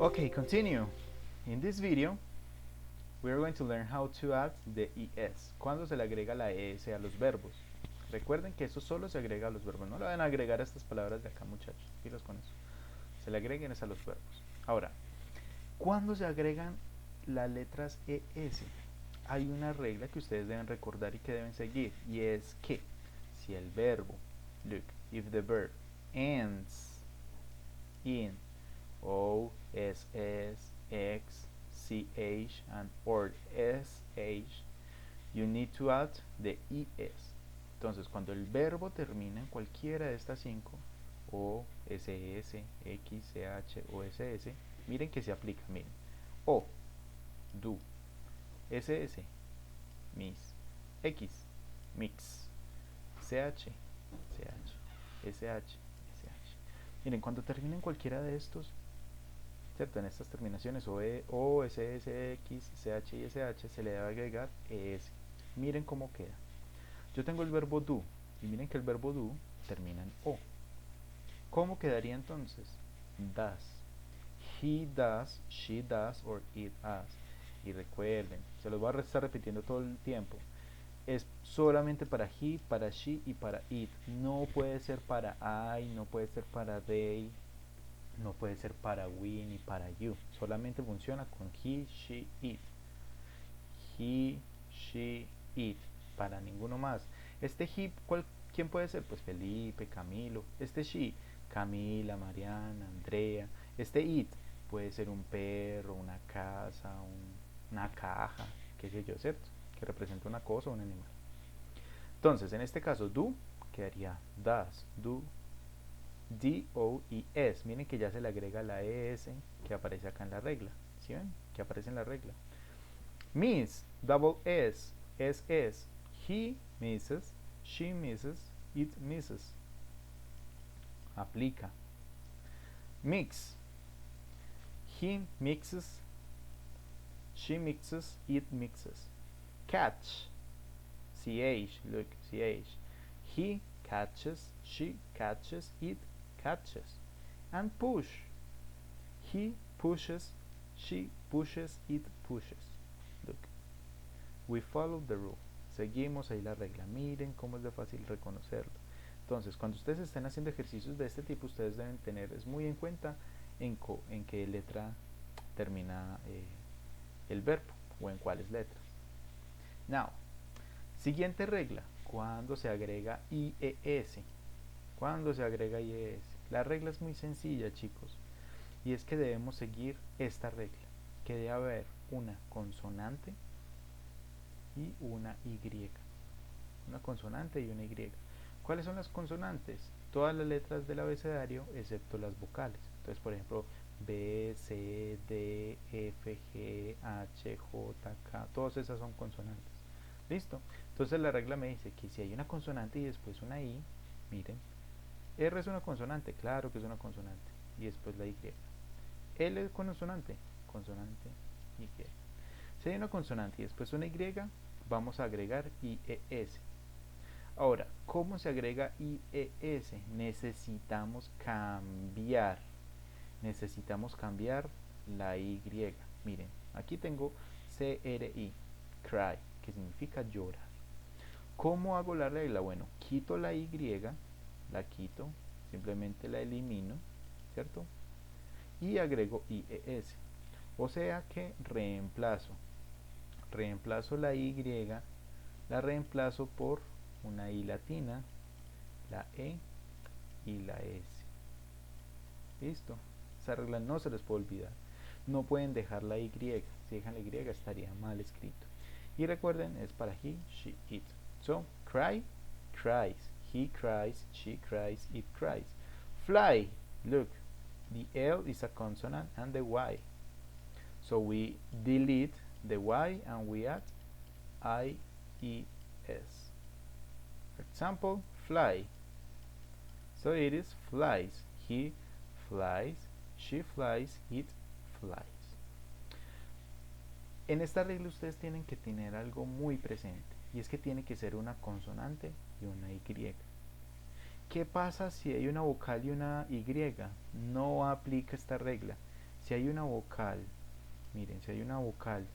Okay, continue. In this video, we are going to learn how to add the es. Cuando se le agrega la es a los verbos. Recuerden que eso solo se agrega a los verbos. No le van a agregar a estas palabras de acá, muchachos. Filos con eso. Se le agreguen es a los verbos. Ahora, cuando se agregan las letras es, hay una regla que ustedes deben recordar y que deben seguir. Y es que si el verbo, look, if the verb ends in O, S, S, X, CH, and or SH, you need to add the ES. Entonces, cuando el verbo termina en cualquiera de estas 5, O, SS, X, CH o SS, miren que se aplica, miren. O, do, SS, mis, X, mix, CH, CH, SH, SH. Miren, cuando termina en cualquiera de estos, ¿cierto? En estas terminaciones O, S, S, X, CH y SH se le debe agregar ES. Miren cómo queda. Yo tengo el verbo do y miren que el verbo do termina en O. ¿Cómo quedaría entonces? Does. He does, she does, or it does. Y recuerden, se los voy a estar repitiendo todo el tiempo. Es solamente para he, para she y para it. No puede ser para I, no puede ser para they, no puede ser para we ni para you. Solamente funciona con he, she, it. He, she, it. Para ninguno más. Este he, ¿quién puede ser? Pues Felipe, Camilo. Este she, Camila, Mariana, Andrea. Este it puede ser un perro, una casa, una caja, qué sé yo, ¿cierto? Que representa una cosa o un animal. Entonces, en este caso, do quedaría does, do, D-O-E-S. Miren que ya se le agrega la ES que aparece acá en la regla. ¿Sí ven? Que aparece en la regla. Miss, double S, S. He misses, she misses, it misses. Aplica. Mix. He mixes, she mixes, it mixes. Catch. CH, look, CH. He catches, she catches, it catches. And push. He pushes, she pushes, it pushes. Look. We follow the rule. Seguimos ahí la regla. Miren cómo es de fácil reconocerlo. Entonces, cuando ustedes estén haciendo ejercicios de este tipo, ustedes deben tener muy en cuenta en qué letra termina el verbo o en cuáles letras. Now, siguiente regla. Cuando se agrega IES. Cuando se agrega IES. La regla es muy sencilla, chicos. Y es que debemos seguir esta regla. Que debe haber una consonante y una Y. Una consonante y una Y. ¿Cuáles son las consonantes? Todas las letras del abecedario excepto las vocales. Entonces, por ejemplo, B, C, D, F, G, H, J, K, todas esas son consonantes. ¿Listo? Entonces la regla me dice que si hay una consonante y después una I, miren, R es una consonante, claro que es una consonante, y después la Y. L es consonante, consonante, Y. Si hay una consonante y después una Y, vamos a agregar IES. Ahora, ¿cómo se agrega IES? Necesitamos cambiar la Y. Miren, aquí tengo CRI, cry, que significa llorar. ¿Cómo hago la regla? Bueno, quito la Y, la quito, simplemente la elimino, ¿cierto? Y agrego IES. O sea que reemplazo la Y, la reemplazo por una I latina, la E y la S. Listo. Esa regla no se les puede olvidar. No pueden dejar la Y. Si dejan la Y estaría mal escrito. Y recuerden, es para he, she, it. So, cry, cries. He cries, she cries, it cries. Fly, look. The L is a consonant and the Y. So we delete the Y and we add IES. For example, fly. So it is flies. He flies, she flies, it flies. En esta regla ustedes tienen que tener algo muy presente, y es que tiene que ser una consonante y una Y. ¿Qué pasa si hay una vocal y una Y? No aplica esta regla. si hay una vocal, miren, si hay una vocal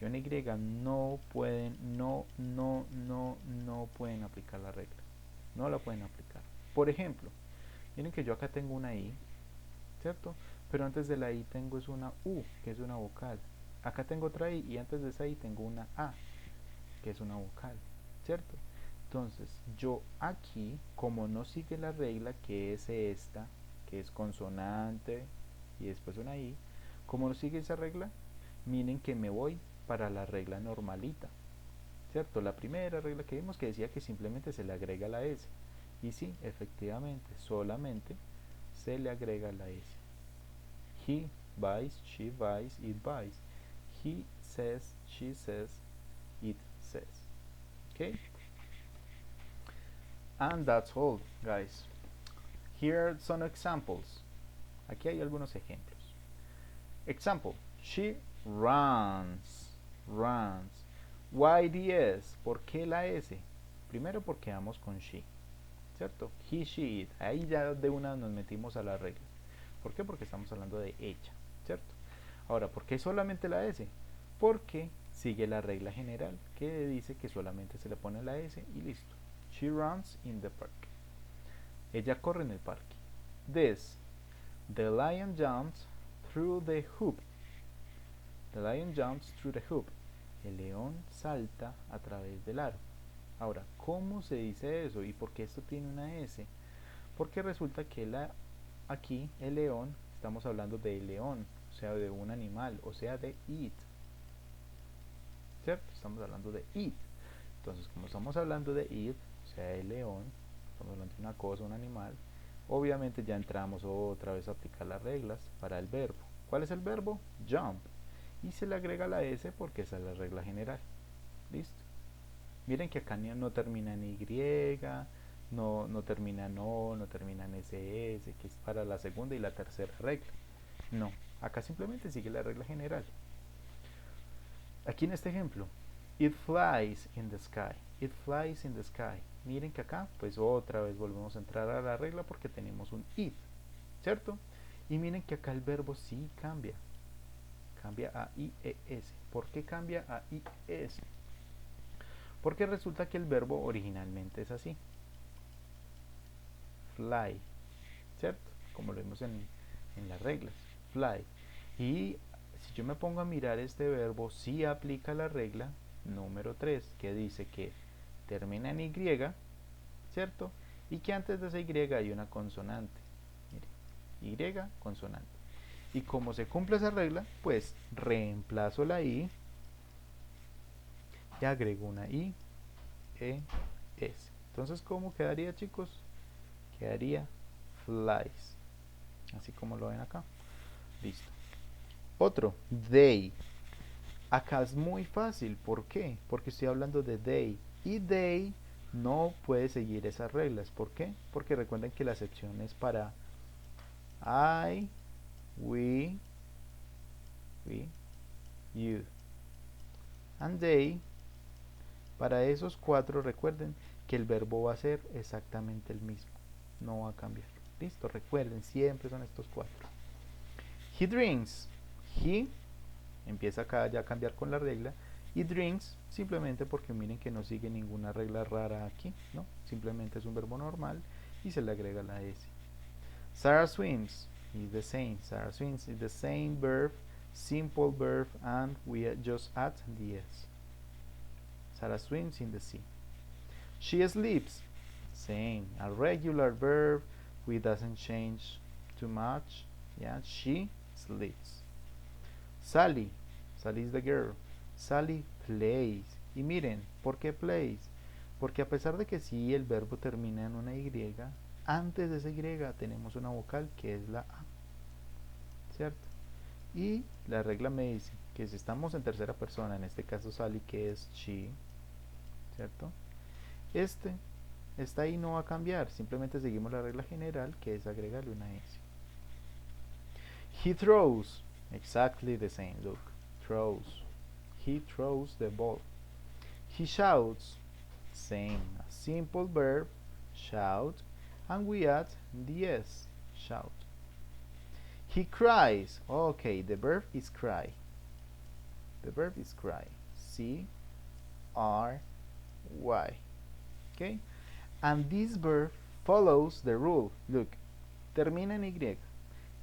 y una Y, no pueden, no pueden aplicar la regla. No la pueden aplicar. Por ejemplo, miren que yo acá tengo una I, ¿cierto? Pero antes de la I tengo es una U, que es una vocal. Acá tengo otra I y antes de esa I tengo una A, que es una vocal, ¿cierto? Entonces, yo aquí, como no sigue la regla, que es esta, que es consonante y después una I, como no sigue esa regla, miren que me voy para la regla normalita, ¿cierto? La primera regla que vimos que decía que simplemente se le agrega la S. Y sí, efectivamente, solamente se le agrega la S. He buys, she buys, it buys. He says, she says, it says. Okay? And that's all, guys. Here are some examples. Aquí hay algunos ejemplos. Example, she runs, runs. Why the S? ¿Por qué la S? Primero porque vamos con she, ¿cierto? He, she, it. Ahí ya de una nos metimos a la regla. ¿Por qué? Porque estamos hablando de ella, ¿cierto? Ahora, ¿por qué solamente la S? Porque sigue la regla general que dice que solamente se le pone la S y listo. She runs in the park. Ella corre en el parque. This. The lion jumps through the hoop. The lion jumps through the hoop. El león salta a través del aro. Ahora, ¿cómo se dice eso? ¿Y por qué esto tiene una S? Porque resulta que aquí el león, estamos hablando de león, o sea, de un animal, o sea, de it. ¿Cierto? Estamos hablando de it. Entonces, como estamos hablando de it, o sea, el león, estamos hablando de una cosa, un animal, obviamente ya entramos otra vez a aplicar las reglas para el verbo. ¿Cuál es el verbo? Jump. Y se le agrega la S porque esa es la regla general. ¿Listo? Miren que acá no termina en Y, no termina en O, no termina en SS, que es para la segunda y la tercera regla. No, acá simplemente sigue la regla general. Aquí en este ejemplo, it flies in the sky. It flies in the sky. Miren que acá, pues otra vez volvemos a entrar a la regla porque tenemos un it, ¿cierto? Y miren que acá el verbo sí cambia. Cambia a IES. ¿Por qué cambia a IES? Porque resulta que el verbo originalmente es así. Fly, ¿cierto? Como lo vimos en las reglas. Fly. Y si yo me pongo a mirar este verbo, sí aplica la regla número 3, que dice que termina en Y, ¿cierto? Y que antes de esa Y hay una consonante. Mire, Y, consonante. Y como se cumple esa regla, pues reemplazo la I y agrego una I, E, S. Entonces, ¿cómo quedaría, chicos? Quedaría flies. Así como lo ven acá. Listo. Otro, they. Acá es muy fácil. ¿Por qué? Porque estoy hablando de they. Y they no puede seguir esas reglas. ¿Por qué? Porque recuerden que la sección es para I, we, you. And they, para esos cuatro, recuerden que el verbo va a ser exactamente el mismo. No va a cambiar. Listo, recuerden, siempre son estos cuatro. He drinks. He empieza acá ya a cambiar con la regla. Y drinks, simplemente porque miren que no sigue ninguna regla rara aquí, ¿no? Simplemente es un verbo normal y se le agrega la S. Sarah swims is the same. Sarah swims is the same verb, simple verb, and we just add the S. Sarah swims in the sea. She sleeps, same, a regular verb, we doesn't change too much. Yeah, she sleeps. Sally, Sally is the girl. Sally plays. Y miren, ¿por qué plays? Porque a pesar de que sí el verbo termina en una Y, antes de esa Y tenemos una vocal que es la A, ¿cierto? Y la regla me dice que si estamos en tercera persona, en este caso Sally, que es she, ¿cierto? Esta ahí no va a cambiar, simplemente seguimos la regla general que es agregarle una S. He throws, exactly the same, look, throws. He throws the ball. He shouts, same, a simple verb, shout, and we add the S, shout. He cries. Okay, the verb is cry. The verb is cry. C R Y. Okay? And this verb follows the rule. Look, termina en Y.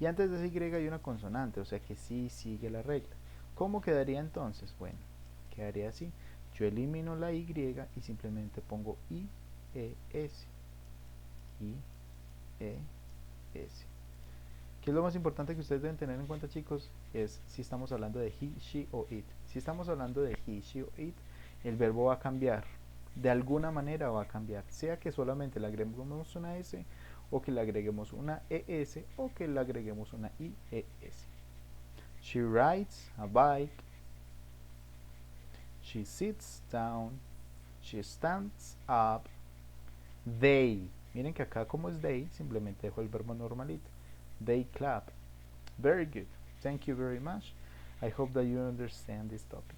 Y antes de esa Y hay una consonante, o sea que sí sigue la regla. ¿Cómo quedaría entonces? Bueno, quedaría así. Yo elimino la Y y simplemente pongo IES. IES. ¿Qué es lo más importante que ustedes deben tener en cuenta, chicos? Es si estamos hablando de he, she o it. Si estamos hablando de he, she o it, el verbo va a cambiar. De alguna manera va a cambiar. Sea que solamente le agreguemos una S, o que le agreguemos una ES, o que le agreguemos una IES. She rides a bike. She sits down. She stands up. They. Miren que acá como es they, simplemente dejo el verbo normalito. They clap. Very good. Thank you very much. I hope that you understand this topic.